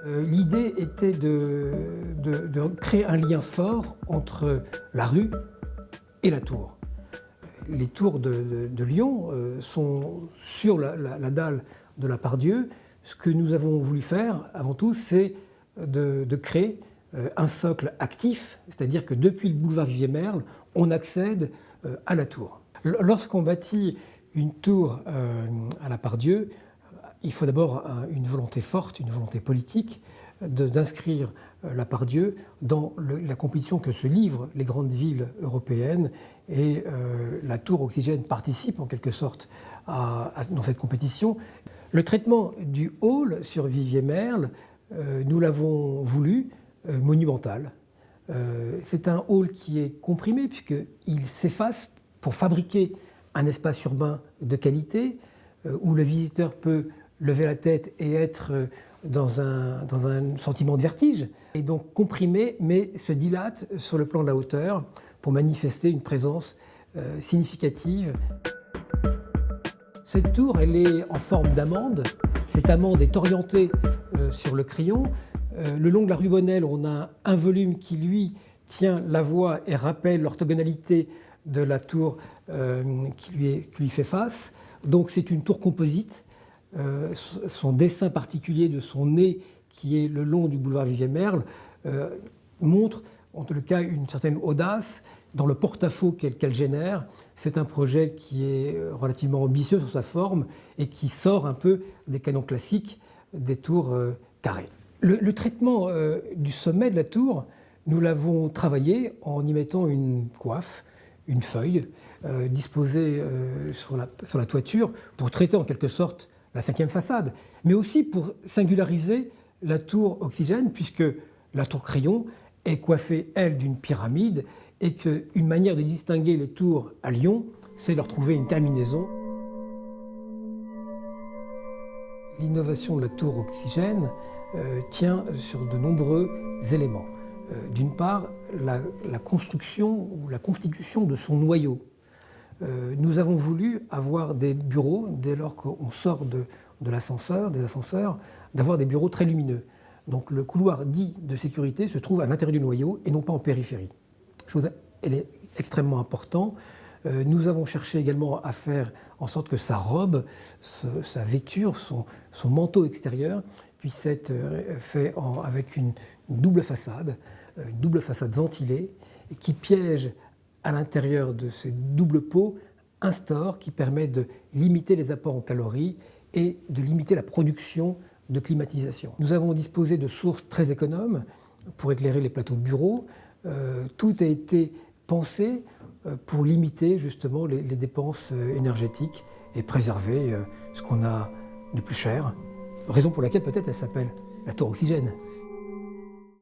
L'idée était de créer un lien fort entre la rue et la tour. Les tours de Lyon sont sur la dalle de la Part-Dieu. Ce que nous avons voulu faire, avant tout, c'est de créer un socle actif, c'est-à-dire que depuis le boulevard Vivier-Merle, on accède à la tour. Lorsqu'on bâtit une tour à la Part-Dieu, il faut d'abord une volonté forte, une volonté politique, d'inscrire la Part-Dieu dans la compétition que se livrent les grandes villes européennes, et la tour Oxygène participe en quelque sorte dans cette compétition. Le traitement du hall sur Vivier-Merle, nous l'avons voulu monumental. C'est un hall qui est comprimé puisqu'il s'efface pour fabriquer un espace urbain de qualité où le visiteur peut lever la tête et être dans un sentiment de vertige, et donc comprimé mais se dilate sur le plan de la hauteur pour manifester une présence significative. Cette tour, elle est en forme d'amande. Cette amande est orientée sur le Crillon. Le long de la rue Bonnel, on a un volume qui, lui, tient la voie et rappelle l'orthogonalité de la tour qui lui fait face. Donc c'est une tour composite. Son dessin particulier de son nez, qui est le long du boulevard Vivier-Merle, montre en tout cas une certaine audace dans le porte-à-faux qu'elle génère. C'est un projet qui est relativement ambitieux sur sa forme et qui sort un peu des canons classiques des tours carrées. Le traitement du sommet de la tour, nous l'avons travaillé en y mettant une coiffe, une feuille disposée sur la toiture pour traiter en quelque sorte la cinquième façade, mais aussi pour singulariser la tour Oxygène, puisque la tour Crillon est coiffée, elle, d'une pyramide, et qu'une manière de distinguer les tours à Lyon, c'est de leur trouver une terminaison. L'innovation de la tour Oxygène tient sur de nombreux éléments. D'une part, la construction ou la constitution de son noyau. Nous avons voulu avoir des bureaux, dès lors qu'on sort des ascenseurs, d'avoir des bureaux très lumineux. Donc le couloir dit de sécurité se trouve à l'intérieur du noyau et non pas en périphérie. Chose, elle est extrêmement importante. Nous avons cherché également à faire en sorte que sa robe, sa vêture, son manteau extérieur puisse être fait avec une double façade ventilée, qui piège à l'intérieur de ces doubles pots un store qui permet de limiter les apports en calories et de limiter la production de climatisation. Nous avons disposé de sources très économes pour éclairer les plateaux de bureau. Tout a été pensé pour limiter justement les dépenses énergétiques et préserver ce qu'on a de plus cher, raison pour laquelle peut-être elle s'appelle la tour Oxygène.